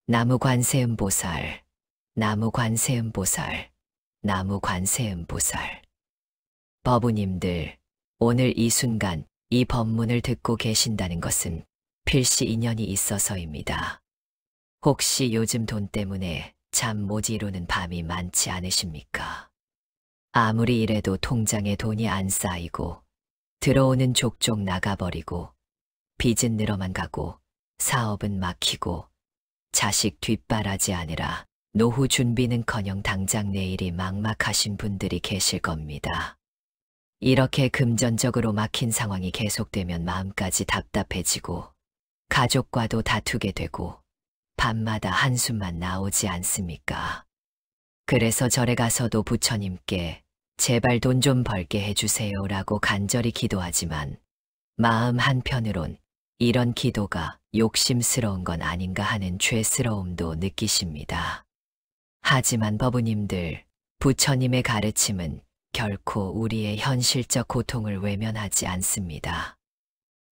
나무 관세음보살, 나무 관세음보살, 나무 관세음보살. 법우님들, 오늘 이 순간 이 법문을 듣고 계신다는 것은 필시 인연이 있어서입니다. 혹시 요즘 돈 때문에 잠 못 이루는 밤이 많지 않으십니까? 아무리 이래도 통장에 돈이 안 쌓이고 들어오는 족족 나가버리고 빚은 늘어만 가고 사업은 막히고 자식 뒷바라지 아니라 노후 준비는커녕 당장 내일이 막막하신 분들이 계실 겁니다. 이렇게 금전적으로 막힌 상황이 계속되면 마음까지 답답해지고 가족과도 다투게 되고 밤마다 한숨만 나오지 않습니까? 그래서 절에 가서도 부처님께 제발 돈 좀 벌게 해주세요라고 간절히 기도하지만 마음 한편으론 이런 기도가 욕심스러운 건 아닌가 하는 죄스러움도 느끼십니다. 하지만 법우님들, 부처님의 가르침은 결코 우리의 현실적 고통을 외면하지 않습니다.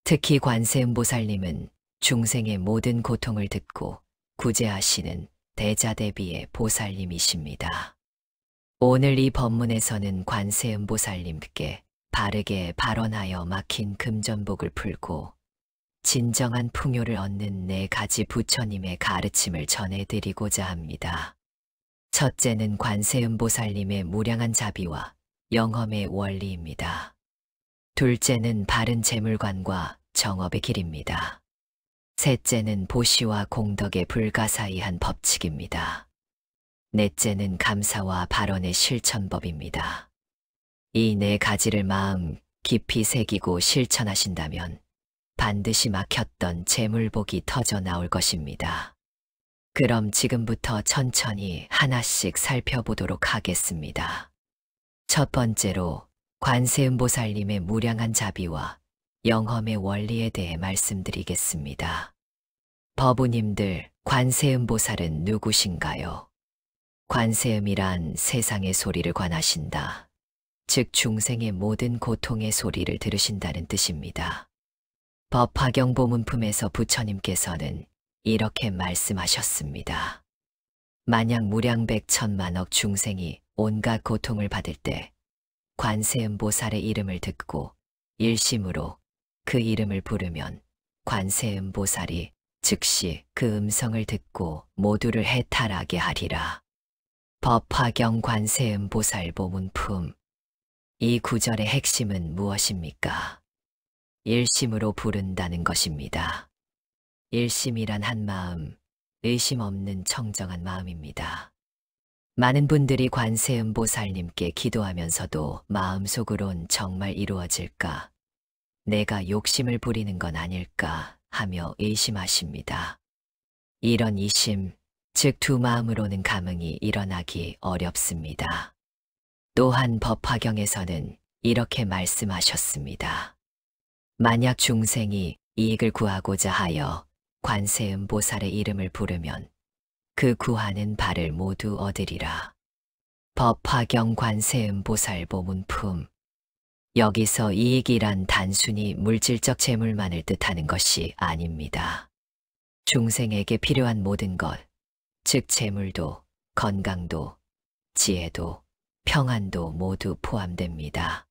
특히 관세음보살님은 중생의 모든 고통을 듣고 구제하시는 대자대비의 보살님이십니다. 오늘 이 법문에서는 관세음보살님께 바르게 발언하여 막힌 금전복을 풀고 진정한 풍요를 얻는 4가지 부처님의 가르침을 전해드리고자 합니다. 첫째는 관세음보살님의 무량한 자비와 영험의 원리입니다. 둘째는 바른 재물관과 정업의 길입니다. 셋째는 보시와 공덕의 불가사의한 법칙입니다. 넷째는 감사와 발언의 실천법입니다. 이 4가지를 마음 깊이 새기고 실천하신다면 반드시 막혔던 재물복이 터져 나올 것입니다. 그럼 지금부터 천천히 하나씩 살펴보도록 하겠습니다. 첫 번째로 관세음보살님의 무량한 자비와 영험의 원리에 대해 말씀드리겠습니다. 법우님들, 관세음보살은 누구신가요? 관세음이란 세상의 소리를 관하신다. 즉 중생의 모든 고통의 소리를 들으신다는 뜻입니다. 법화경보문품에서 부처님께서는 이렇게 말씀하셨습니다. 만약 무량백천만억 중생이 온갖 고통을 받을 때 관세음보살의 이름을 듣고 일심으로 그 이름을 부르면 관세음보살이 즉시 그 음성을 듣고 모두를 해탈하게 하리라. 법화경 관세음보살보문품. 이 구절의 핵심은 무엇입니까? 일심으로 부른다는 것입니다. 일심이란 한마음, 의심 없는 청정한 마음입니다. 많은 분들이 관세음보살님께 기도하면서도 마음속으론 정말 이루어질까? 내가 욕심을 부리는 건 아닐까? 하며 의심하십니다. 이런 이심, 즉 두 마음으로는 감응이 일어나기 어렵습니다. 또한 법화경에서는 이렇게 말씀하셨습니다. 만약 중생이 이익을 구하고자 하여 관세음보살의 이름을 부르면 그 구하는 바를 모두 얻으리라. 법화경 관세음보살보문품. 여기서 이익이란 단순히 물질적 재물만을 뜻하는 것이 아닙니다. 중생에게 필요한 모든 것, 즉 재물도, 건강도, 지혜도, 평안도 모두 포함됩니다.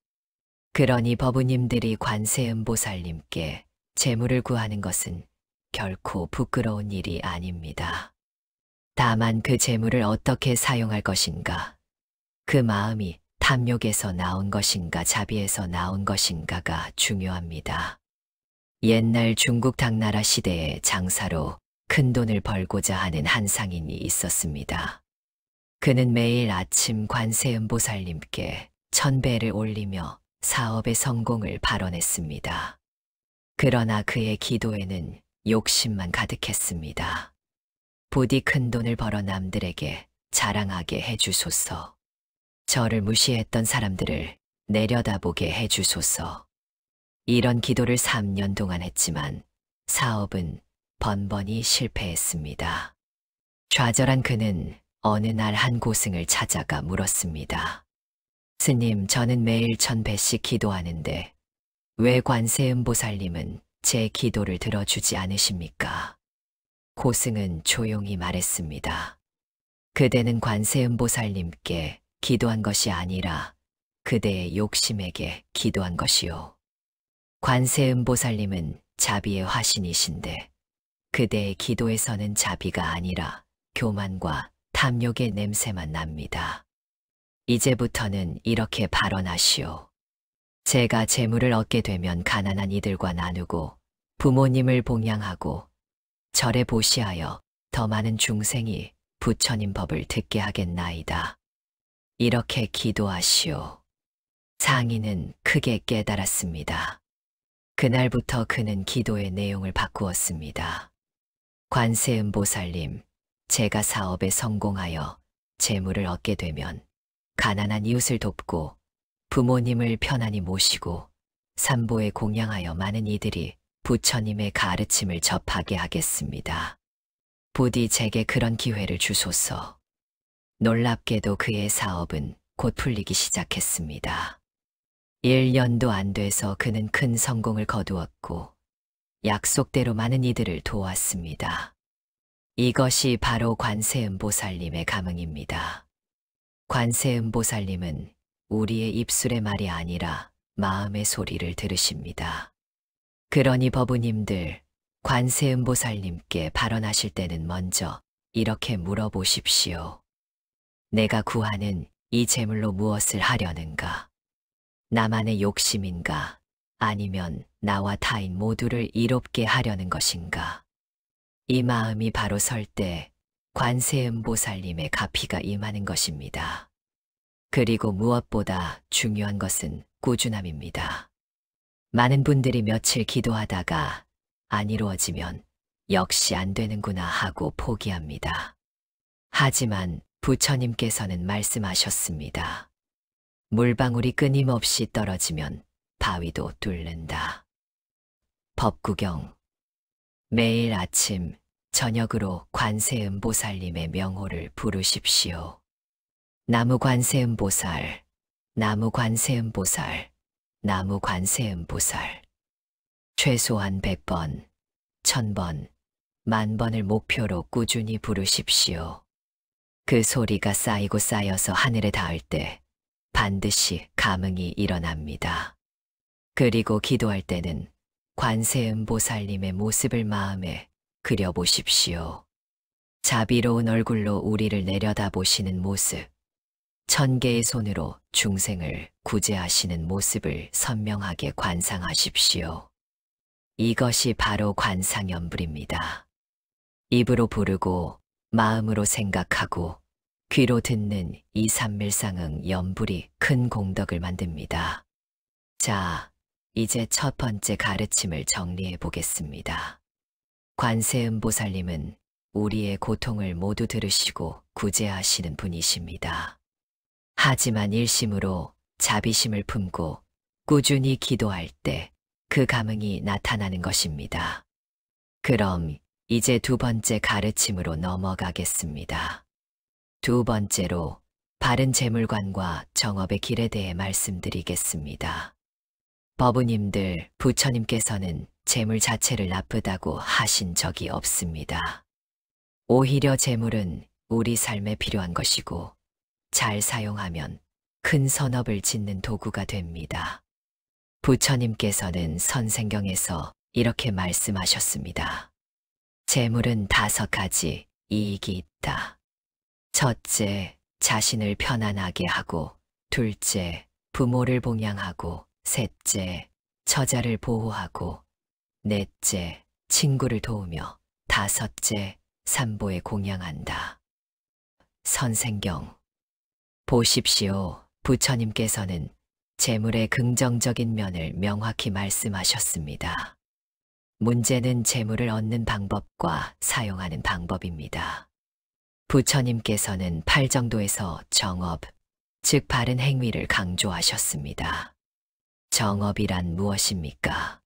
그러니 법우님들이 관세음보살님께 재물을 구하는 것은 결코 부끄러운 일이 아닙니다. 다만 그 재물을 어떻게 사용할 것인가, 그 마음이 탐욕에서 나온 것인가 자비에서 나온 것인가가 중요합니다. 옛날 중국 당나라 시대의 장사로 큰 돈을 벌고자 하는 한 상인이 있었습니다. 그는 매일 아침 관세음보살님께 1000배를 올리며 사업의 성공을 발언했습니다. 그러나 그의 기도에는 욕심만 가득했습니다. 부디 큰 돈을 벌어 남들에게 자랑하게 해주소서. 저를 무시했던 사람들을 내려다보게 해주소서. 이런 기도를 3년 동안 했지만 사업은 번번이 실패했습니다. 좌절한 그는 어느 날 한 고승을 찾아가 물었습니다. 스님, 저는 매일 1000배씩 기도하는데 왜 관세음보살님은 제 기도를 들어주지 않으십니까? 고승은 조용히 말했습니다. 그대는 관세음보살님께 기도한 것이 아니라 그대의 욕심에게 기도한 것이요. 관세음보살님은 자비의 화신이신데 그대의 기도에서는 자비가 아니라 교만과 탐욕의 냄새만 납니다. 이제부터는 이렇게 발언하시오. 제가 재물을 얻게 되면 가난한 이들과 나누고 부모님을 봉양하고 절에 보시하여 더 많은 중생이 부처님 법을 듣게 하겠나이다. 이렇게 기도하시오. 상인은 크게 깨달았습니다. 그날부터 그는 기도의 내용을 바꾸었습니다. 관세음보살님, 제가 사업에 성공하여 재물을 얻게 되면 가난한 이웃을 돕고 부모님을 편안히 모시고 삼보에 공양하여 많은 이들이 부처님의 가르침을 접하게 하겠습니다. 부디 제게 그런 기회를 주소서. 놀랍게도 그의 사업은 곧 풀리기 시작했습니다. 1년도 안 돼서 그는 큰 성공을 거두었고 약속대로 많은 이들을 도왔습니다. 이것이 바로 관세음보살님의 감흥입니다. 관세음보살님은 우리의 입술의 말이 아니라 마음의 소리를 들으십니다. 그러니 법우님들, 관세음보살님께 발언하실 때는 먼저 이렇게 물어보십시오. 내가 구하는 이 재물로 무엇을 하려는가? 나만의 욕심인가? 아니면 나와 타인 모두를 이롭게 하려는 것인가? 이 마음이 바로 설 때 관세음보살님의 가피가 임하는 것입니다. 그리고 무엇보다 중요한 것은 꾸준함입니다. 많은 분들이 며칠 기도하다가 안 이루어지면 역시 안 되는구나 하고 포기합니다. 하지만 부처님께서는 말씀하셨습니다. 물방울이 끊임없이 떨어지면 바위도 뚫는다. 법구경. 매일 아침, 저녁으로 관세음보살님의 명호를 부르십시오. 나무 관세음보살, 나무 관세음보살, 나무 관세음보살. 최소한 100번, 1000번, 10,000번을 목표로 꾸준히 부르십시오. 그 소리가 쌓이고 쌓여서 하늘에 닿을 때 반드시 감흥이 일어납니다. 그리고 기도할 때는 관세음보살님의 모습을 마음에 그려보십시오. 자비로운 얼굴로 우리를 내려다보시는 모습, 1000개의 손으로 중생을 구제하시는 모습을 선명하게 관상하십시오. 이것이 바로 관상연불입니다. 입으로 부르고 마음으로 생각하고 귀로 듣는 이 삼밀상응 연불이 큰 공덕을 만듭니다. 자, 이제 첫 번째 가르침을 정리해 보겠습니다. 관세음보살님은 우리의 고통을 모두 들으시고 구제하시는 분이십니다. 하지만 일심으로 자비심을 품고 꾸준히 기도할 때 그 감흥이 나타나는 것입니다. 그럼 이제 두 번째 가르침으로 넘어가겠습니다. 두 번째로 바른 재물관과 정업의 길에 대해 말씀드리겠습니다. 법우님들, 부처님께서는 재물 자체를 나쁘다고 하신 적이 없습니다. 오히려 재물은 우리 삶에 필요한 것이고 잘 사용하면 큰 선업을 짓는 도구가 됩니다. 부처님께서는 선생경에서 이렇게 말씀하셨습니다. 재물은 5가지 이익이 있다. 첫째, 자신을 편안하게 하고, 둘째, 부모를 봉양하고, 셋째, 처자를 보호하고, 넷째, 친구를 도우며, 다섯째, 삼보에 공양한다. 선생경. 보십시오. 부처님께서는 재물의 긍정적인 면을 명확히 말씀하셨습니다. 문제는 재물을 얻는 방법과 사용하는 방법입니다. 부처님께서는 8정도에서 정업, 즉 바른 행위를 강조하셨습니다. 정업이란 무엇입니까?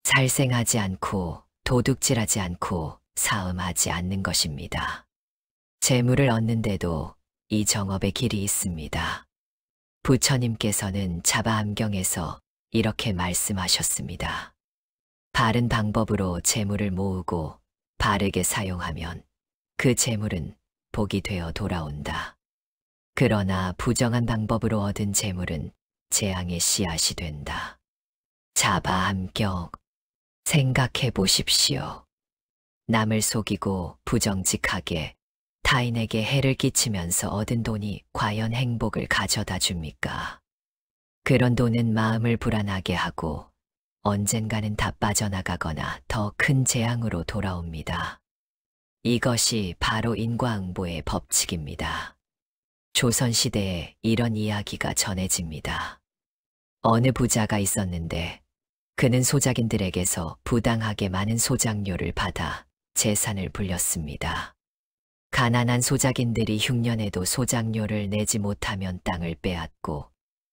살생하지 않고 도둑질하지 않고 사음하지 않는 것입니다. 재물을 얻는데도 이 정업의 길이 있습니다. 부처님께서는 자바암경에서 이렇게 말씀하셨습니다. 바른 방법으로 재물을 모으고 바르게 사용하면 그 재물은 복이 되어 돌아온다. 그러나 부정한 방법으로 얻은 재물은 재앙의 씨앗이 된다. 자바함격. 생각해 보십시오. 남을 속이고 부정직하게 타인에게 해를 끼치면서 얻은 돈이 과연 행복을 가져다 줍니까? 그런 돈은 마음을 불안하게 하고 언젠가는 다 빠져나가거나 더 큰 재앙으로 돌아옵니다. 이것이 바로 인과응보의 법칙입니다. 조선시대에 이런 이야기가 전해집니다. 어느 부자가 있었는데 그는 소작인들에게서 부당하게 많은 소작료를 받아 재산을 불렸습니다. 가난한 소작인들이 흉년에도 소작료를 내지 못하면 땅을 빼앗고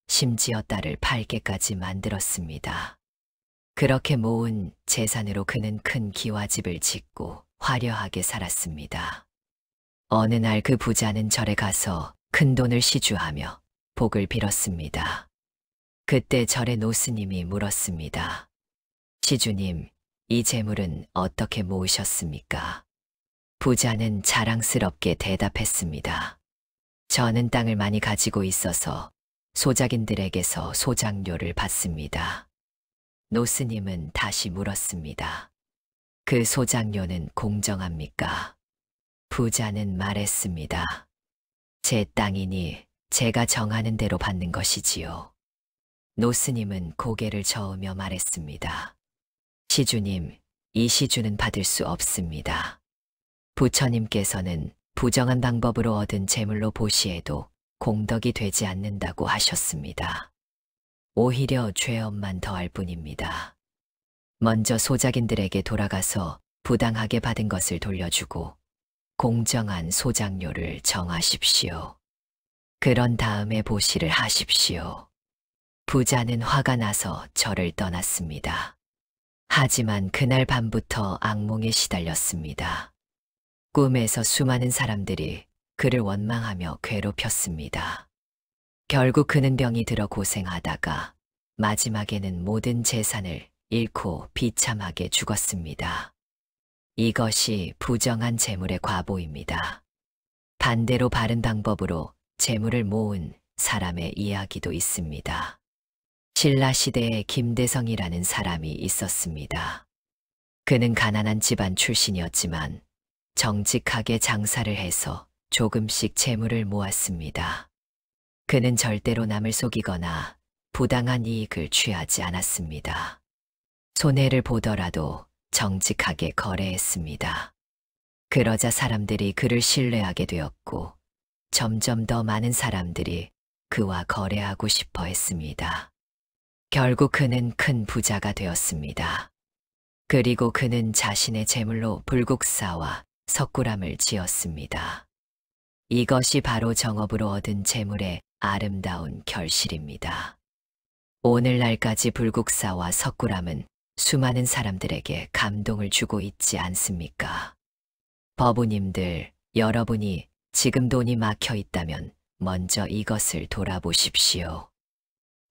심지어 딸을 팔게까지 만들었습니다. 그렇게 모은 재산으로 그는 큰 기와집을 짓고 화려하게 살았습니다. 어느 날 그 부자는 절에 가서 큰 돈을 시주하며 복을 빌었습니다. 그때 절의 노스님이 물었습니다. 시주님, 이 재물은 어떻게 모으셨습니까? 부자는 자랑스럽게 대답했습니다. 저는 땅을 많이 가지고 있어서 소작인들에게서 소작료를 받습니다. 노스님은 다시 물었습니다. 그 소작료는 공정합니까? 부자는 말했습니다. 제 땅이니 제가 정하는 대로 받는 것이지요. 노스님은 고개를 저으며 말했습니다. 시주님, 이 시주는 받을 수 없습니다. 부처님께서는 부정한 방법으로 얻은 재물로 보시에도 공덕이 되지 않는다고 하셨습니다. 오히려 죄업만 더할 뿐입니다. 먼저 소작인들에게 돌아가서 부당하게 받은 것을 돌려주고 공정한 소작료를 정하십시오. 그런 다음에 보시를 하십시오. 부자는 화가 나서 절을 떠났습니다. 하지만 그날 밤부터 악몽에 시달렸습니다. 꿈에서 수많은 사람들이 그를 원망하며 괴롭혔습니다. 결국 그는 병이 들어 고생하다가 마지막에는 모든 재산을 잃고 비참하게 죽었습니다. 이것이 부정한 재물의 과보입니다. 반대로 바른 방법으로 재물을 모은 사람의 이야기도 있습니다. 신라시대에 김대성이라는 사람이 있었습니다. 그는 가난한 집안 출신이었지만 정직하게 장사를 해서 조금씩 재물을 모았습니다. 그는 절대로 남을 속이거나 부당한 이익을 취하지 않았습니다. 손해를 보더라도 정직하게 거래했습니다. 그러자 사람들이 그를 신뢰하게 되었고 점점 더 많은 사람들이 그와 거래하고 싶어 했습니다. 결국 그는 큰 부자가 되었습니다. 그리고 그는 자신의 재물로 불국사와 석굴암을 지었습니다. 이것이 바로 정업으로 얻은 재물의 아름다운 결실입니다. 오늘날까지 불국사와 석굴암은 수많은 사람들에게 감동을 주고 있지 않습니까? 법우님들, 여러분이 지금 돈이 막혀 있다면 먼저 이것을 돌아보십시오.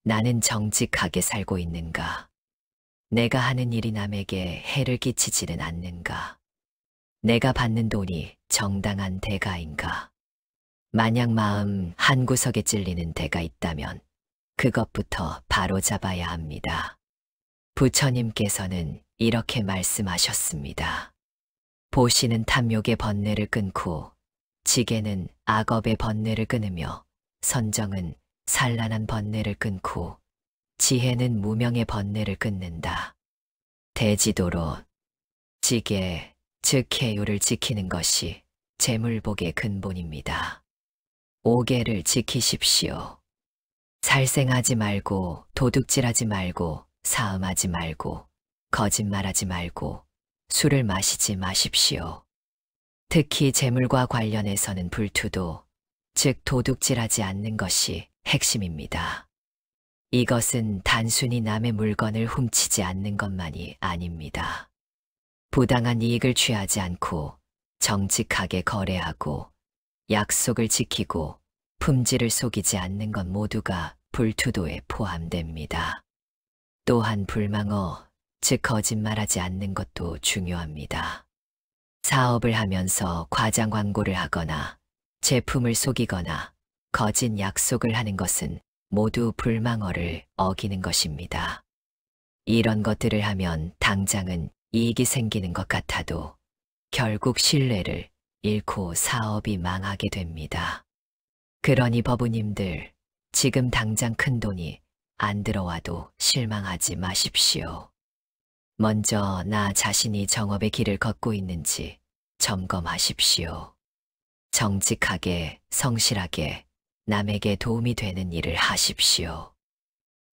나는 정직하게 살고 있는가? 내가 하는 일이 남에게 해를 끼치지는 않는가? 내가 받는 돈이 정당한 대가인가? 만약 마음 한구석에 찔리는 데가 있다면 그것부터 바로잡아야 합니다. 부처님께서는 이렇게 말씀하셨습니다. 보시는 탐욕의 번뇌를 끊고 지게는 악업의 번뇌를 끊으며 선정은 산란한 번뇌를 끊고 지혜는 무명의 번뇌를 끊는다. 대지도로 지계, 즉 해유를 지키는 것이 재물복의 근본입니다. 오계를 지키십시오. 살생하지 말고 도둑질하지 말고 사음하지 말고 거짓말하지 말고 술을 마시지 마십시오. 특히 재물과 관련해서는 불투도, 즉 도둑질하지 않는 것이 핵심입니다. 이것은 단순히 남의 물건을 훔치지 않는 것만이 아닙니다. 부당한 이익을 취하지 않고 정직하게 거래하고 약속을 지키고 품질을 속이지 않는 것 모두가 불투도에 포함됩니다. 또한 불망어, 즉 거짓말하지 않는 것도 중요합니다. 사업을 하면서 과장 광고를 하거나 제품을 속이거나 거짓 약속을 하는 것은 모두 불망어를 어기는 것입니다. 이런 것들을 하면 당장은 이익이 생기는 것 같아도 결국 신뢰를 잃고 사업이 망하게 됩니다. 그러니 법우님들, 지금 당장 큰 돈이 안 들어와도 실망하지 마십시오. 먼저 나 자신이 정업의 길을 걷고 있는지 점검하십시오. 정직하게, 성실하게 남에게 도움이 되는 일을 하십시오.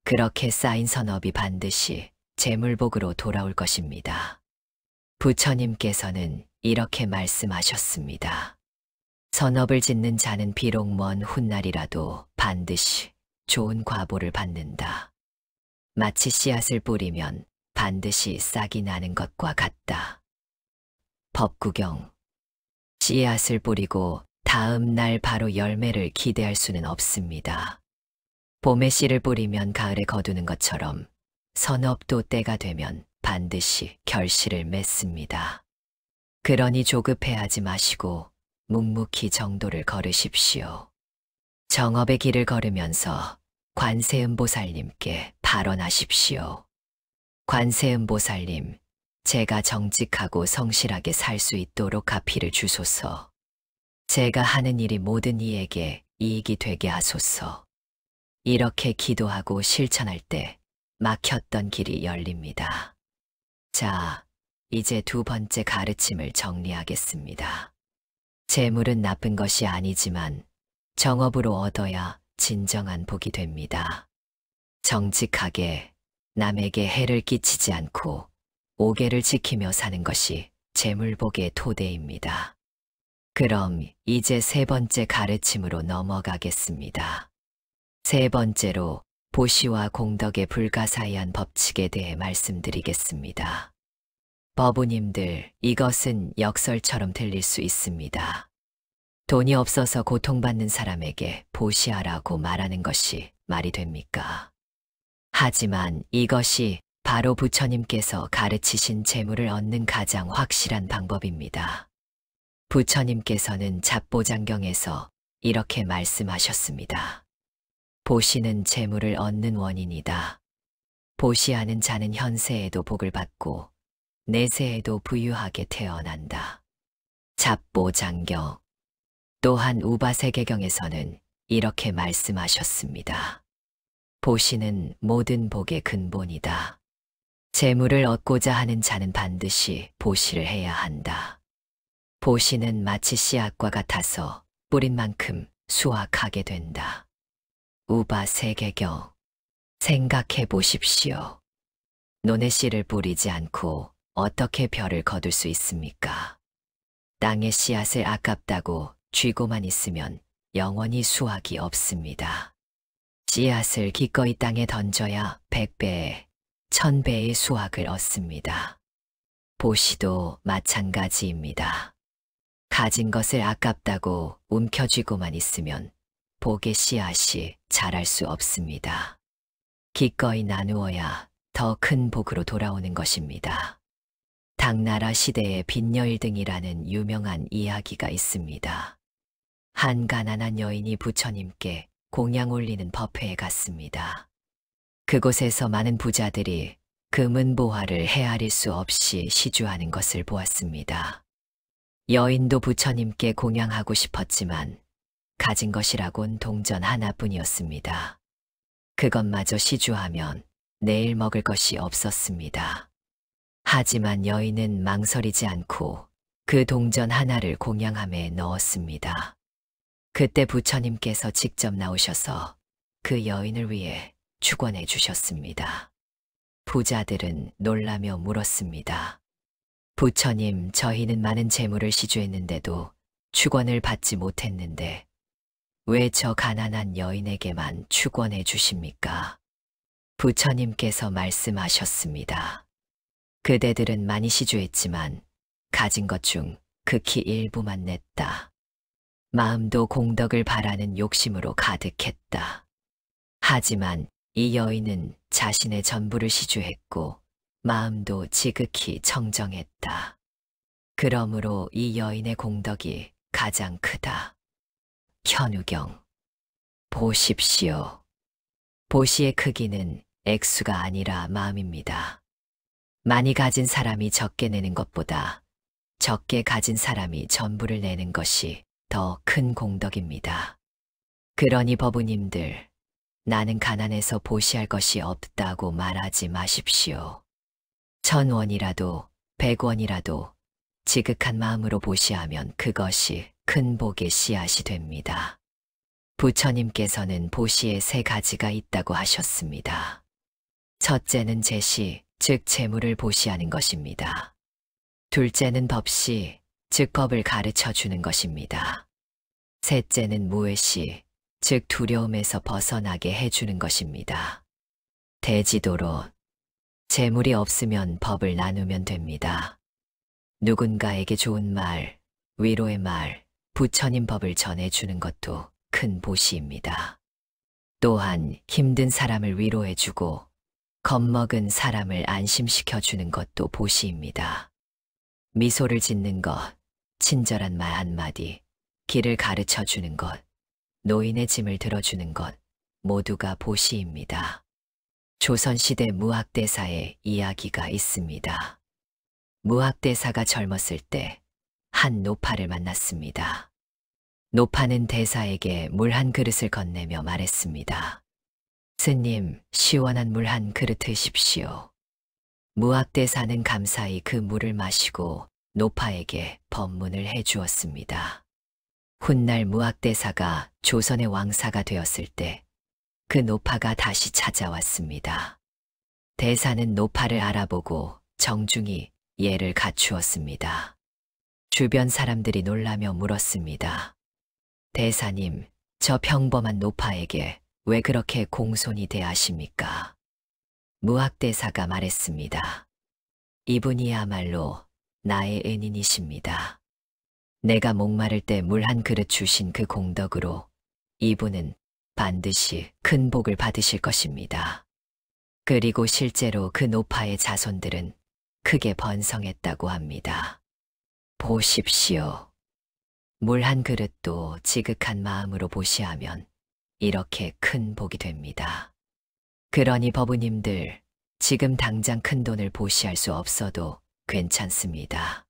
그렇게 쌓인 선업이 반드시 재물복으로 돌아올 것입니다. 부처님께서는 이렇게 말씀하셨습니다. 선업을 짓는 자는 비록 먼 훗날이라도 반드시 좋은 과보를 받는다. 마치 씨앗을 뿌리면 반드시 싹이 나는 것과 같다. 법구경. 씨앗을 뿌리고 다음 날 바로 열매를 기대할 수는 없습니다. 봄에 씨를 뿌리면 가을에 거두는 것처럼 선업도 때가 되면 반드시 결실을 맺습니다. 그러니 조급해하지 마시고 묵묵히 정도를 걸으십시오. 정업의 길을 걸으면서 관세음보살님께 발언하십시오. 관세음보살님, 제가 정직하고 성실하게 살 수 있도록 가피를 주소서. 제가 하는 일이 모든 이에게 이익이 되게 하소서. 이렇게 기도하고 실천할 때 막혔던 길이 열립니다. 자, 이제 두 번째 가르침을 정리하겠습니다. 재물은 나쁜 것이 아니지만 정업으로 얻어야 진정한 복이 됩니다. 정직하게 남에게 해를 끼치지 않고 오계를 지키며 사는 것이 재물복의 토대입니다. 그럼 이제 세 번째 가르침으로 넘어가겠습니다. 세 번째로 보시와 공덕의 불가사의한 법칙에 대해 말씀드리겠습니다. 법우님들, 이것은 역설처럼 들릴 수 있습니다. 돈이 없어서 고통받는 사람에게 보시하라고 말하는 것이 말이 됩니까? 하지만 이것이 바로 부처님께서 가르치신 재물을 얻는 가장 확실한 방법입니다. 부처님께서는 잡보장경에서 이렇게 말씀하셨습니다. 보시는 재물을 얻는 원인이다. 보시하는 자는 현세에도 복을 받고 내세에도 부유하게 태어난다. 잡보장경. 또한 우바세계경에서는 이렇게 말씀하셨습니다. 보시는 모든 복의 근본이다. 재물을 얻고자 하는 자는 반드시 보시를 해야 한다. 보시는 마치 씨앗과 같아서 뿌린 만큼 수확하게 된다. 우바세계경. 생각해 보십시오. 논에 씨를 뿌리지 않고 어떻게 벼를 거둘 수 있습니까? 땅의 씨앗을 아깝다고 쥐고만 있으면 영원히 수확이 없습니다. 씨앗을 기꺼이 땅에 던져야 100배에 1000배의 수확을 얻습니다. 보시도 마찬가지입니다. 가진 것을 아깝다고 움켜쥐고만 있으면 복의 씨앗이 자랄 수 없습니다. 기꺼이 나누어야 더 큰 복으로 돌아오는 것입니다. 당나라 시대의 빈여일등이라는 유명한 이야기가 있습니다. 한 가난한 여인이 부처님께 공양 올리는 법회에 갔습니다. 그곳에서 많은 부자들이 금은보화를 헤아릴 수 없이 시주하는 것을 보았습니다. 여인도 부처님께 공양하고 싶었지만 가진 것이라곤 동전 하나뿐이었습니다. 그것마저 시주하면 내일 먹을 것이 없었습니다. 하지만 여인은 망설이지 않고 그 동전 하나를 공양함에 넣었습니다. 그때 부처님께서 직접 나오셔서 그 여인을 위해 축원해 주셨습니다. 부자들은 놀라며 물었습니다. 부처님, 저희는 많은 재물을 시주했는데도 축원을 받지 못했는데 왜 저 가난한 여인에게만 축원해 주십니까? 부처님께서 말씀하셨습니다. 그대들은 많이 시주했지만 가진 것 중 극히 일부만 냈다. 마음도 공덕을 바라는 욕심으로 가득했다. 하지만 이 여인은 자신의 전부를 시주했고 마음도 지극히 청정했다. 그러므로 이 여인의 공덕이 가장 크다. 현우경. 보십시오. 보시의 크기는 액수가 아니라 마음입니다. 많이 가진 사람이 적게 내는 것보다 적게 가진 사람이 전부를 내는 것이 더 큰 공덕입니다. 그러니 법우님들, 나는 가난해서 보시할 것이 없다고 말하지 마십시오. 1000원이라도 100원이라도 지극한 마음으로 보시하면 그것이 큰 복의 씨앗이 됩니다. 부처님께서는 보시에 3가지가 있다고 하셨습니다. 첫째는 제시, 즉 재물을 보시하는 것입니다. 둘째는 법시, 즉 법을 가르쳐 주는 것입니다. 셋째는 무외시, 즉 두려움에서 벗어나게 해주는 것입니다. 대지도로, 재물이 없으면 법을 나누면 됩니다. 누군가에게 좋은 말, 위로의 말, 부처님 법을 전해주는 것도 큰 보시입니다. 또한 힘든 사람을 위로해주고 겁먹은 사람을 안심시켜주는 것도 보시입니다. 미소를 짓는 것, 친절한 말 한마디, 길을 가르쳐주는 것, 노인의 짐을 들어주는 것, 모두가 보시입니다. 조선시대 무학대사의 이야기가 있습니다. 무학대사가 젊었을 때 한 노파를 만났습니다. 노파는 대사에게 물 한 그릇을 건네며 말했습니다. 스님, 시원한 물 한 그릇 드십시오. 무학대사는 감사히 그 물을 마시고 노파에게 법문을 해주었습니다. 훗날 무학대사가 조선의 왕사가 되었을 때 그 노파가 다시 찾아왔습니다. 대사는 노파를 알아보고 정중히 예를 갖추었습니다. 주변 사람들이 놀라며 물었습니다. 대사님, 저 평범한 노파에게 왜 그렇게 공손히 대하십니까? 무학대사가 말했습니다. 이분이야말로 나의 은인이십니다. 내가 목마를 때 물 한 그릇 주신 그 공덕으로 이분은 반드시 큰 복을 받으실 것입니다. 그리고 실제로 그 노파의 자손들은 크게 번성했다고 합니다. 보십시오. 물 한 그릇도 지극한 마음으로 보시하면 이렇게 큰 복이 됩니다. 그러니 법우님들, 지금 당장 큰 돈을 보시할 수 없어도 괜찮습니다.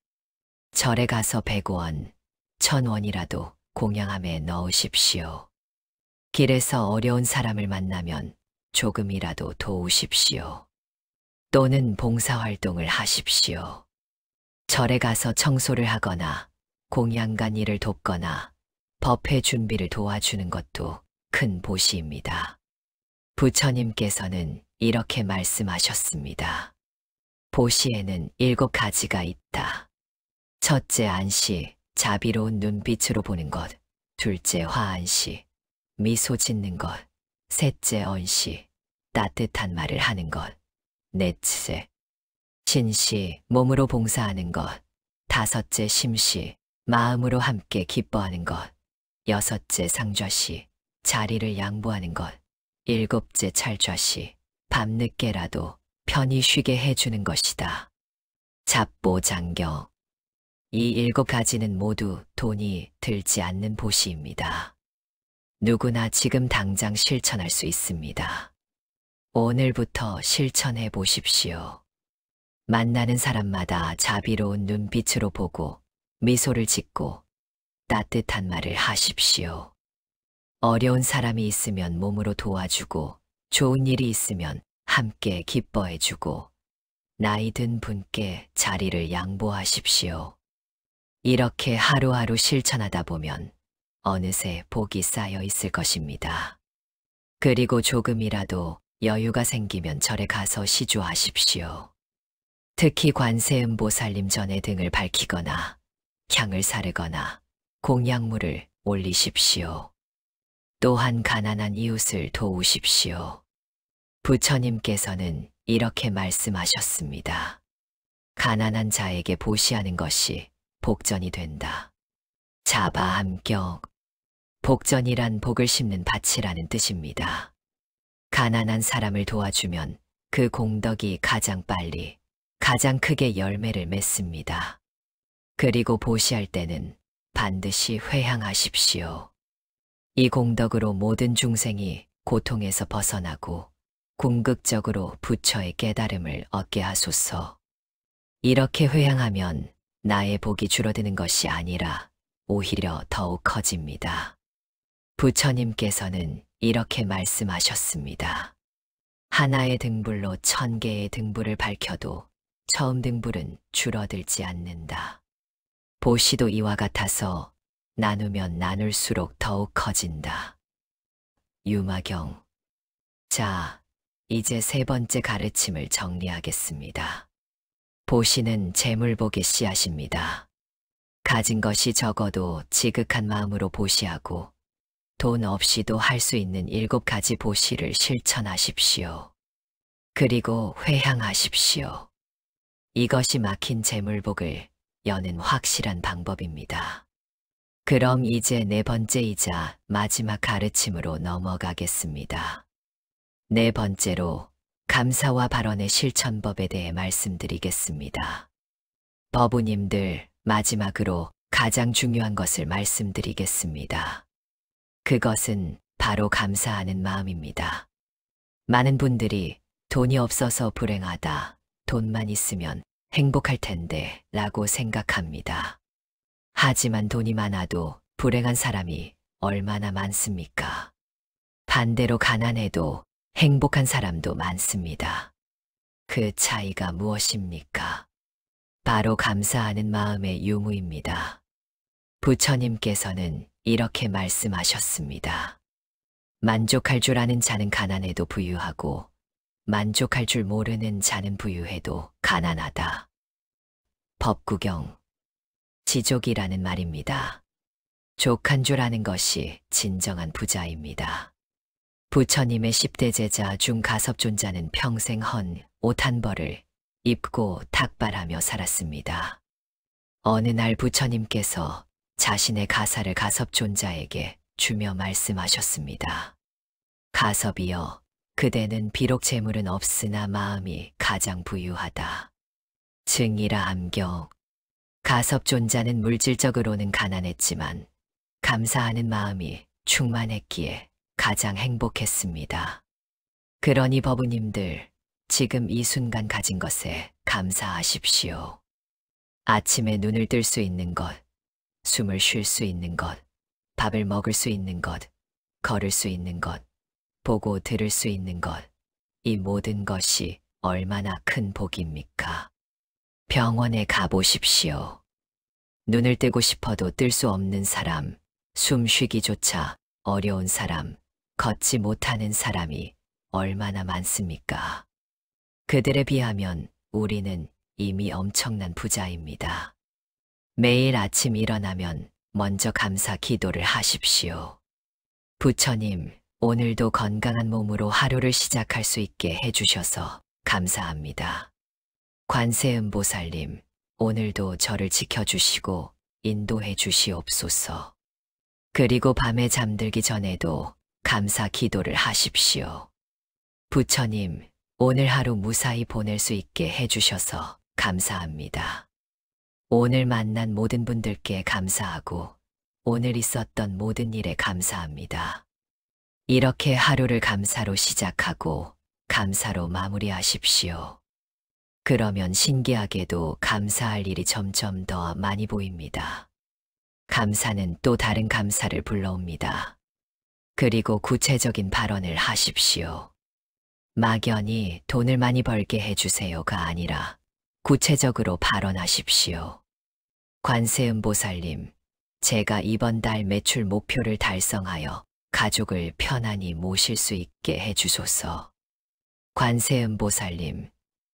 절에 가서 100원, 1000원이라도 공양함에 넣으십시오. 길에서 어려운 사람을 만나면 조금이라도 도우십시오. 또는 봉사활동을 하십시오. 절에 가서 청소를 하거나 공양간 일을 돕거나 법회 준비를 도와주는 것도 큰 보시입니다. 부처님께서는 이렇게 말씀하셨습니다. 보시에는 7가지가 있다. 첫째 안시, 자비로운 눈빛으로 보는 것. 둘째 화안시, 미소 짓는 것. 셋째 언시, 따뜻한 말을 하는 것. 넷째 신시, 몸으로 봉사하는 것. 다섯째 심시, 마음으로 함께 기뻐하는 것. 여섯째 상좌시, 자리를 양보하는 것. 일곱째 찰좌시, 밤늦게라도 편히 쉬게 해주는 것이다. 잡보장경. 이 7가지는 모두 돈이 들지 않는 보시입니다. 누구나 지금 당장 실천할 수 있습니다. 오늘부터 실천해 보십시오. 만나는 사람마다 자비로운 눈빛으로 보고 미소를 짓고 따뜻한 말을 하십시오. 어려운 사람이 있으면 몸으로 도와주고 좋은 일이 있으면 함께 기뻐해주고 나이 든 분께 자리를 양보하십시오. 이렇게 하루하루 실천하다 보면 어느새 복이 쌓여 있을 것입니다. 그리고 조금이라도 여유가 생기면 절에 가서 시주하십시오. 특히 관세음보살님 전에 등을 밝히거나 향을 사르거나 공양물을 올리십시오. 또한 가난한 이웃을 도우십시오. 부처님께서는 이렇게 말씀하셨습니다. 가난한 자에게 보시하는 것이 복전이 된다. 자바함경. 복전이란 복을 심는 밭이라는 뜻입니다. 가난한 사람을 도와주면 그 공덕이 가장 빨리, 가장 크게 열매를 맺습니다. 그리고 보시할 때는 반드시 회향하십시오. 이 공덕으로 모든 중생이 고통에서 벗어나고 궁극적으로 부처의 깨달음을 얻게 하소서. 이렇게 회향하면 나의 복이 줄어드는 것이 아니라 오히려 더욱 커집니다. 부처님께서는 이렇게 말씀하셨습니다. 하나의 등불로 1000개의 등불을 밝혀도 처음 등불은 줄어들지 않는다. 보시도 이와 같아서 나누면 나눌수록 더욱 커진다. 유마경. 자, 이제 세 번째 가르침을 정리하겠습니다. 보시는 재물복의 씨앗입니다. 가진 것이 적어도 지극한 마음으로 보시하고 돈 없이도 할 수 있는 7가지 보시를 실천하십시오. 그리고 회향하십시오. 이것이 막힌 재물복을 여는 확실한 방법입니다. 그럼 이제 네 번째이자 마지막 가르침으로 넘어가겠습니다. 네 번째로 감사와 발언의 실천법에 대해 말씀드리겠습니다. 법우님들, 마지막으로 가장 중요한 것을 말씀드리겠습니다. 그것은 바로 감사하는 마음입니다. 많은 분들이 돈이 없어서 불행하다, 돈만 있으면 행복할 텐데 라고 생각합니다. 하지만 돈이 많아도 불행한 사람이 얼마나 많습니까? 반대로 가난해도 행복한 사람도 많습니다. 그 차이가 무엇입니까? 바로 감사하는 마음의 유무입니다. 부처님께서는 이렇게 말씀하셨습니다. 만족할 줄 아는 자는 가난해도 부유하고 만족할 줄 모르는 자는 부유해도 가난하다. 법구경. 지족이라는 말입니다. 족한 줄 아는 것이 진정한 부자입니다. 부처님의 10대 제자 중 가섭존자는 평생 헌 옷 한 벌을 입고 탁발하며 살았습니다. 어느 날 부처님께서 자신의 가사를 가섭존자에게 주며 말씀하셨습니다. 가섭이여, 그대는 비록 재물은 없으나 마음이 가장 부유하다. 증이라 암경. 가섭존자는 물질적으로는 가난했지만 감사하는 마음이 충만했기에 가장 행복했습니다. 그러니 법우님들, 지금 이 순간 가진 것에 감사하십시오. 아침에 눈을 뜰 수 있는 것, 숨을 쉴 수 있는 것, 밥을 먹을 수 있는 것, 걸을 수 있는 것, 보고 들을 수 있는 것, 이 모든 것이 얼마나 큰 복입니까? 병원에 가보십시오. 눈을 뜨고 싶어도 뜰 수 없는 사람, 숨 쉬기조차 어려운 사람, 걷지 못하는 사람이 얼마나 많습니까? 그들에 비하면 우리는 이미 엄청난 부자입니다. 매일 아침 일어나면 먼저 감사 기도를 하십시오. 부처님, 오늘도 건강한 몸으로 하루를 시작할 수 있게 해주셔서 감사합니다. 관세음보살님, 오늘도 저를 지켜주시고 인도해 주시옵소서. 그리고 밤에 잠들기 전에도 감사 기도를 하십시오. 부처님, 오늘 하루 무사히 보낼 수 있게 해주셔서 감사합니다. 오늘 만난 모든 분들께 감사하고 오늘 있었던 모든 일에 감사합니다. 이렇게 하루를 감사로 시작하고 감사로 마무리하십시오. 그러면 신기하게도 감사할 일이 점점 더 많이 보입니다. 감사는 또 다른 감사를 불러옵니다. 그리고 구체적인 발언을 하십시오. 막연히 돈을 많이 벌게 해주세요가 아니라 구체적으로 발언하십시오. 관세음보살님, 제가 이번 달 매출 목표를 달성하여 가족을 편안히 모실 수 있게 해주소서. 관세음보살님,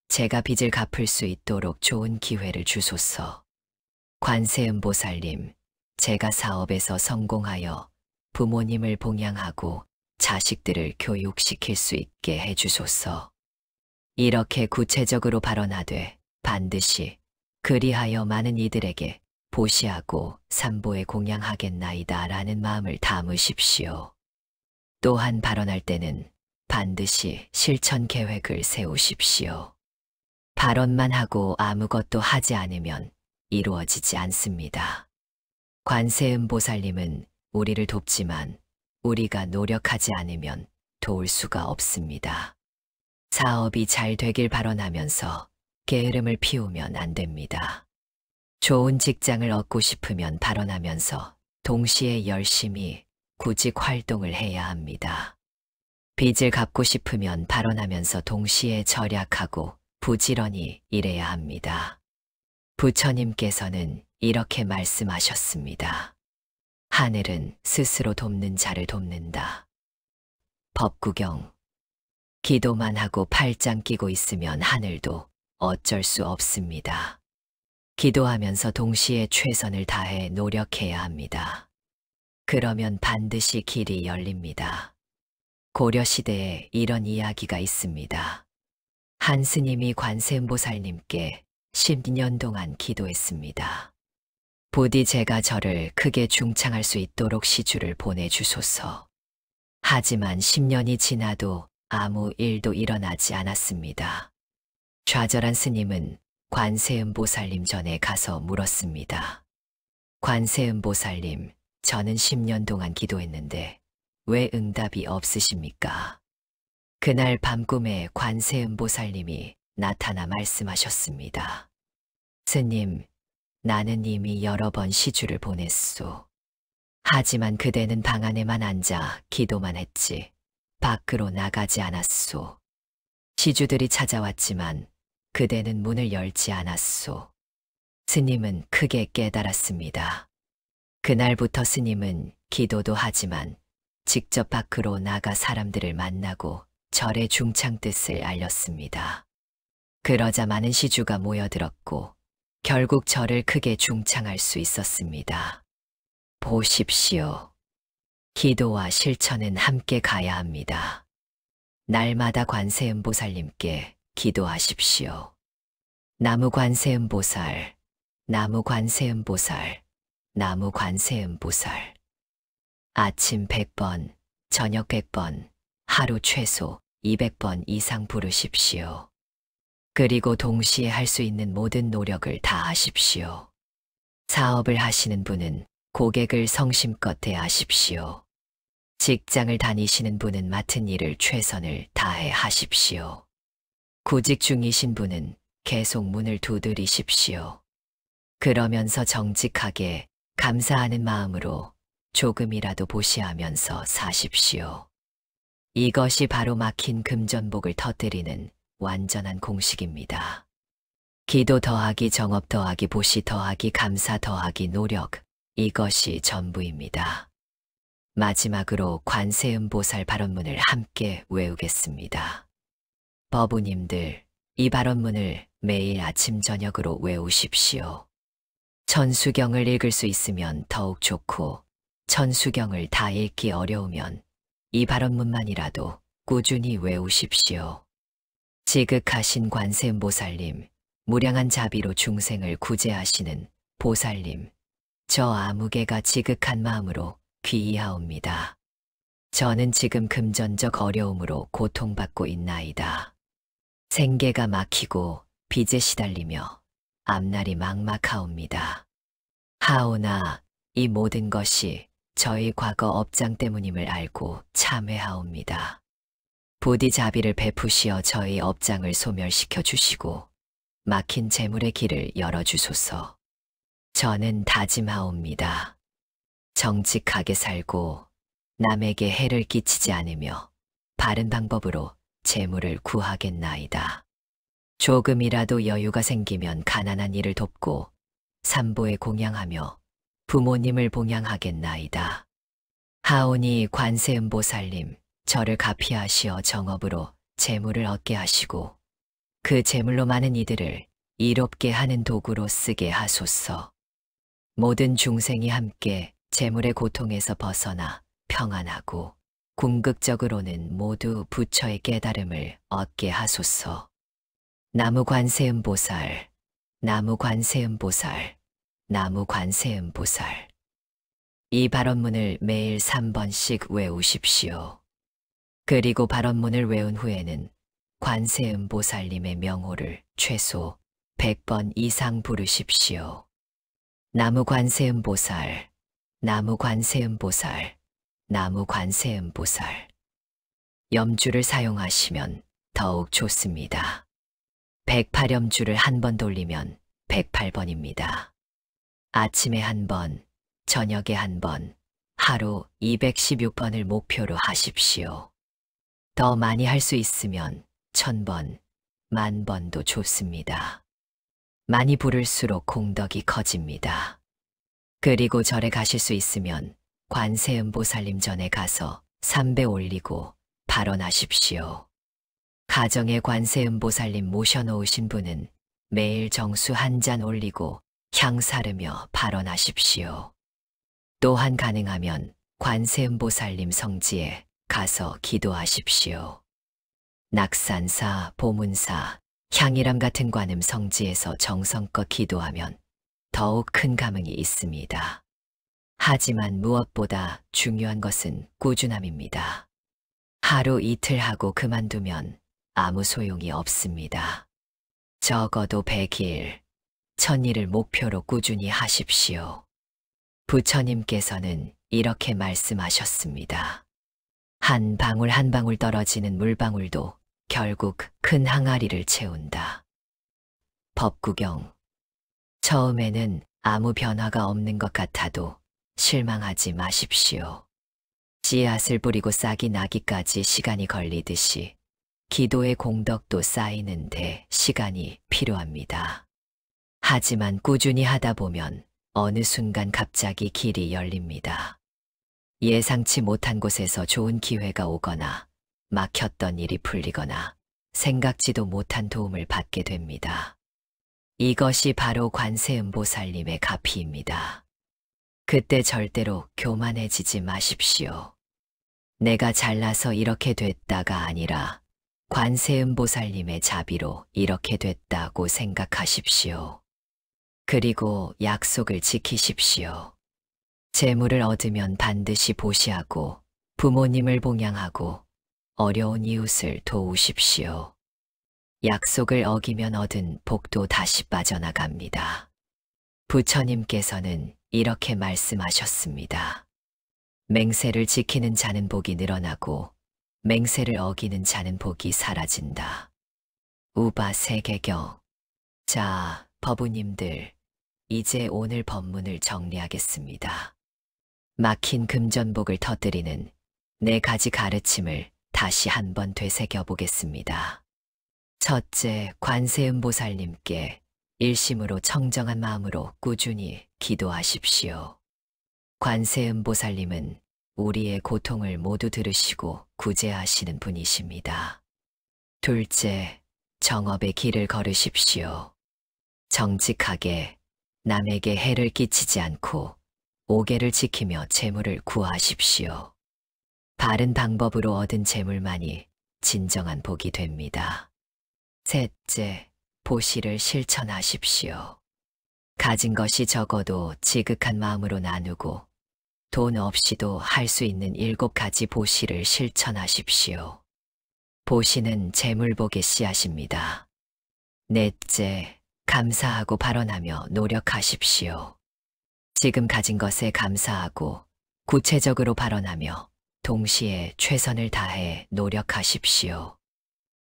제가 빚을 갚을 수 있도록 좋은 기회를 주소서. 관세음보살님, 제가 사업에서 성공하여 부모님을 봉양하고 자식들을 교육시킬 수 있게 해주소서. 이렇게 구체적으로 발언하되 반드시 그리하여 많은 이들에게 보시하고 삼보에 공양하겠나이다 라는 마음을 담으십시오. 또한 발언할 때는 반드시 실천 계획을 세우십시오. 발언만 하고 아무것도 하지 않으면 이루어지지 않습니다. 관세음보살님은 우리를 돕지만 우리가 노력하지 않으면 도울 수가 없습니다. 사업이 잘 되길 발언하면서 게으름을 피우면 안 됩니다. 좋은 직장을 얻고 싶으면 발언하면서 동시에 열심히 구직 활동을 해야 합니다. 빚을 갚고 싶으면 발언하면서 동시에 절약하고 부지런히 일해야 합니다. 부처님께서는 이렇게 말씀하셨습니다. 하늘은 스스로 돕는 자를 돕는다. 법구경. 기도만 하고 팔짱 끼고 있으면 하늘도 어쩔 수 없습니다. 기도하면서 동시에 최선을 다해 노력해야 합니다. 그러면 반드시 길이 열립니다. 고려시대에 이런 이야기가 있습니다. 한 스님이 관세음보살님께 10년 동안 기도했습니다. 부디 제가 저를 크게 중창할 수 있도록 시주를 보내주소서. 하지만 10년이 지나도 아무 일도 일어나지 않았습니다. 좌절한 스님은 관세음보살님 전에 가서 물었습니다. 관세음보살님, 저는 10년 동안 기도했는데 왜 응답이 없으십니까? 그날 밤 꿈에 관세음보살님이 나타나 말씀하셨습니다. 스님, 나는 이미 여러 번 시주를 보냈소. 하지만 그대는 방 안에만 앉아 기도만 했지 밖으로 나가지 않았소. 시주들이 찾아왔지만 그대는 문을 열지 않았소. 스님은 크게 깨달았습니다. 그날부터 스님은 기도도 하지만 직접 밖으로 나가 사람들을 만나고 절의 중창 뜻을 알렸습니다. 그러자 많은 시주가 모여들었고 결국 절을 크게 중창할 수 있었습니다. 보십시오. 기도와 실천은 함께 가야 합니다. 날마다 관세음보살님께 기도하십시오. 나무 관세음보살, 나무 관세음보살, 나무 관세음보살. 아침 100번, 저녁 100번, 하루 최소 200번 이상 부르십시오. 그리고 동시에 할 수 있는 모든 노력을 다 하십시오. 사업을 하시는 분은 고객을 성심껏 대하십시오. 직장을 다니시는 분은 맡은 일을 최선을 다해 하십시오. 구직 중이신 분은 계속 문을 두드리십시오. 그러면서 정직하게 감사하는 마음으로 조금이라도 보시하면서 사십시오. 이것이 바로 막힌 금전복을 터뜨리는 완전한 공식입니다. 기도 더하기 정업 더하기 보시 더하기 감사 더하기 노력, 이것이 전부입니다. 마지막으로 관세음보살 발언문을 함께 외우겠습니다. 법우님들, 이 발언문을 매일 아침 저녁으로 외우십시오. 천수경을 읽을 수 있으면 더욱 좋고 천수경을 다 읽기 어려우면 이 발언문만이라도 꾸준히 외우십시오. 지극하신 관세음보살님, 무량한 자비로 중생을 구제하시는 보살님, 저 아무개가 지극한 마음으로 귀의하옵니다. 저는 지금 금전적 어려움으로 고통받고 있나이다. 생계가 막히고 빚에 시달리며 앞날이 막막하옵니다. 하오나 이 모든 것이 저희 과거 업장 때문임을 알고 참회하옵니다. 부디 자비를 베푸시어 저희 업장을 소멸시켜 주시고 막힌 재물의 길을 열어주소서. 저는 다짐하옵니다. 정직하게 살고 남에게 해를 끼치지 않으며 바른 방법으로 재물을 구하겠나이다. 조금이라도 여유가 생기면 가난한 이를 돕고 삼보에 공양하며 부모님을 봉양하겠나이다. 하오니 관세음보살님, 저를 가피하시어 정업으로 재물을 얻게 하시고 그 재물로 많은 이들을 이롭게 하는 도구로 쓰게 하소서. 모든 중생이 함께 재물의 고통에서 벗어나 평안하고 궁극적으로는 모두 부처의 깨달음을 얻게 하소서. 나무 관세음보살, 나무 관세음보살, 나무 관세음보살. 이 발언문을 매일 3번씩 외우십시오. 그리고 발언문을 외운 후에는 관세음보살님의 명호를 최소 100번 이상 부르십시오. 나무 관세음보살, 나무 관세음보살, 나무 관세음보살. 염주를 사용하시면 더욱 좋습니다. 108염주를 한 번 돌리면 108번입니다. 아침에 한 번, 저녁에 한 번, 하루 216번을 목표로 하십시오. 더 많이 할 수 있으면 1000번, 10,000번도 좋습니다. 많이 부를수록 공덕이 커집니다. 그리고 절에 가실 수 있으면 관세음보살님 전에 가서 삼배 올리고 발언하십시오. 가정에 관세음보살님 모셔놓으신 분은 매일 정수 한 잔 올리고 향 사르며 발언하십시오. 또한 가능하면 관세음보살님 성지에 가서 기도하십시오. 낙산사, 보문사, 향이람 같은 관음 성지에서 정성껏 기도하면 더욱 큰 감흥이 있습니다. 하지만 무엇보다 중요한 것은 꾸준함입니다. 하루 이틀 하고 그만두면 아무 소용이 없습니다. 적어도 100일, 1000일을 목표로 꾸준히 하십시오. 부처님께서는 이렇게 말씀하셨습니다. 한 방울 한 방울 떨어지는 물방울도 결국 큰 항아리를 채운다. 법구경. 처음에는 아무 변화가 없는 것 같아도 실망하지 마십시오. 씨앗을 뿌리고 싹이 나기까지 시간이 걸리듯이 기도의 공덕도 쌓이는데 시간이 필요합니다. 하지만 꾸준히 하다 보면 어느 순간 갑자기 길이 열립니다. 예상치 못한 곳에서 좋은 기회가 오거나 막혔던 일이 풀리거나 생각지도 못한 도움을 받게 됩니다. 이것이 바로 관세음보살님의 가피입니다. 그때 절대로 교만해지지 마십시오. 내가 잘나서 이렇게 됐다가 아니라 관세음보살님의 자비로 이렇게 됐다고 생각하십시오. 그리고 약속을 지키십시오. 재물을 얻으면 반드시 보시하고 부모님을 봉양하고 어려운 이웃을 도우십시오. 약속을 어기면 얻은 복도 다시 빠져나갑니다. 부처님께서는 이렇게 말씀하셨습니다. 맹세를 지키는 자는 복이 늘어나고 맹세를 어기는 자는 복이 사라진다. 우바 세계경. 자, 법우님들, 이제 오늘 법문을 정리하겠습니다. 막힌 금전복을 터뜨리는 4가지 가르침을 다시 한번 되새겨 보겠습니다. 첫째, 관세음보살님께 일심으로 청정한 마음으로 꾸준히 기도하십시오. 관세음보살님은 우리의 고통을 모두 들으시고 구제하시는 분이십니다. 둘째, 정업의 길을 걸으십시오. 정직하게 남에게 해를 끼치지 않고 오계를 지키며 재물을 구하십시오. 바른 방법으로 얻은 재물만이 진정한 복이 됩니다. 셋째, 보시를 실천하십시오. 가진 것이 적어도 지극한 마음으로 나누고 돈 없이도 할 수 있는 7가지 보시를 실천하십시오. 보시는 재물복의 씨앗입니다. 넷째, 감사하고 발언하며 노력하십시오. 지금 가진 것에 감사하고 구체적으로 발언하며 동시에 최선을 다해 노력하십시오.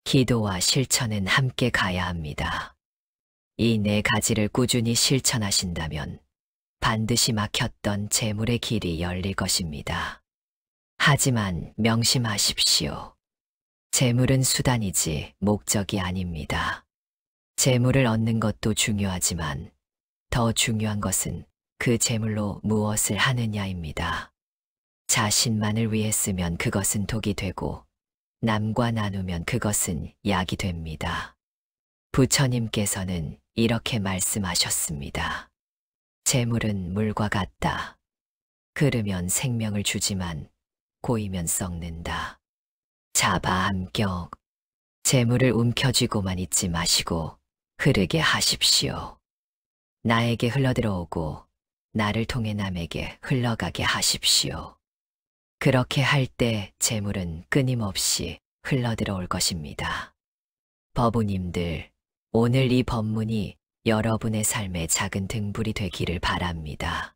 기도와 실천은 함께 가야 합니다. 이 4가지를 꾸준히 실천하신다면 반드시 막혔던 재물의 길이 열릴 것입니다. 하지만 명심하십시오. 재물은 수단이지 목적이 아닙니다. 재물을 얻는 것도 중요하지만 더 중요한 것은 그 재물로 무엇을 하느냐입니다. 자신만을 위해 쓰면 그것은 독이 되고 남과 나누면 그것은 약이 됩니다. 부처님께서는 이렇게 말씀하셨습니다. 재물은 물과 같다. 흐르면 생명을 주지만 고이면 썩는다. 자바암경. 재물을 움켜쥐고만 있지 마시고 흐르게 하십시오. 나에게 흘러들어오고 나를 통해 남에게 흘러가게 하십시오. 그렇게 할 때 재물은 끊임없이 흘러들어올 것입니다. 법우님들, 오늘 이 법문이 여러분의 삶에 작은 등불이 되기를 바랍니다.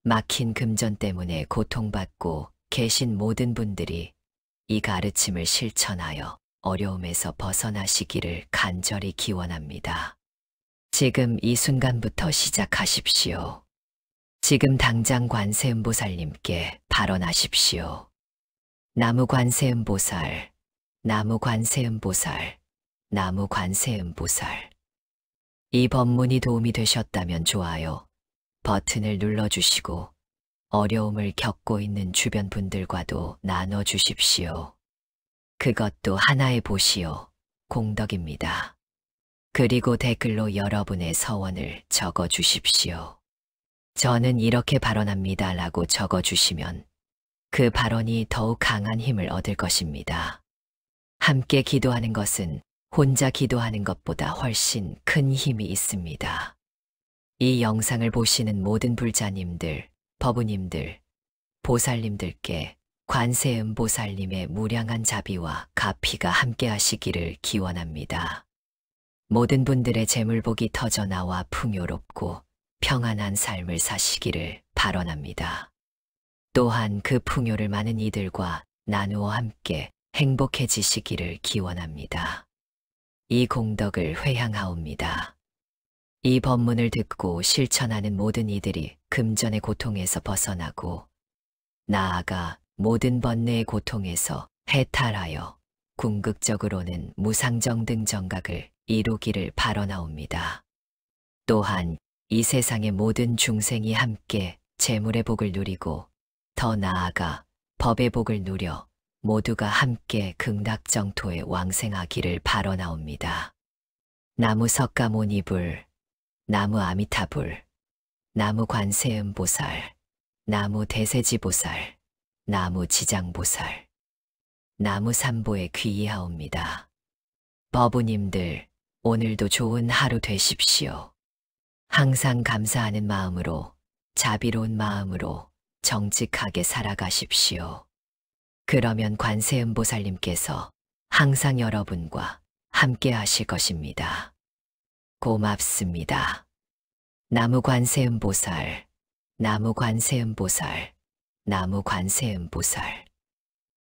막힌 금전 때문에 고통받고 계신 모든 분들이 이 가르침을 실천하여 어려움에서 벗어나시기를 간절히 기원합니다. 지금 이 순간부터 시작하십시오. 지금 당장 관세음보살님께 발언하십시오. 나무 관세음보살, 나무 관세음보살, 나무 관세음보살. 이 법문이 도움이 되셨다면 좋아요 버튼을 눌러주시고 어려움을 겪고 있는 주변 분들과도 나눠주십시오. 그것도 하나의 보시오 공덕입니다. 그리고 댓글로 여러분의 서원을 적어주십시오. 저는 이렇게 발언합니다 라고 적어주시면 그 발언이 더욱 강한 힘을 얻을 것입니다. 함께 기도하는 것은 혼자 기도하는 것보다 훨씬 큰 힘이 있습니다. 이 영상을 보시는 모든 불자님들, 법우님들, 보살님들께 관세음보살님의 무량한 자비와 가피가 함께 하시기를 기원합니다. 모든 분들의 재물복이 터져나와 풍요롭고 평안한 삶을 사시기를 발언합니다. 또한 그 풍요를 많은 이들과 나누어 함께 행복해지시기를 기원합니다. 이 공덕을 회향하옵니다. 이 법문을 듣고 실천하는 모든 이들이 금전의 고통에서 벗어나고 나아가 모든 번뇌의 고통에서 해탈하여 궁극적으로는 무상정등 정각을 이루기를 바라옵니다. 또한 이 세상의 모든 중생이 함께 재물의 복을 누리고 더 나아가 법의 복을 누려 모두가 함께 극락정토에 왕생하기를 바라옵니다. 나무 석가모니불, 나무 아미타불, 나무 관세음보살, 나무 대세지보살, 나무 지장보살, 나무 삼보에 귀의하옵니다. 법우님들, 오늘도 좋은 하루 되십시오. 항상 감사하는 마음으로, 자비로운 마음으로 정직하게 살아가십시오. 그러면 관세음보살님께서 항상 여러분과 함께 하실 것입니다. 고맙습니다. 나무 관세음보살, 나무 관세음보살, 나무 관세음보살.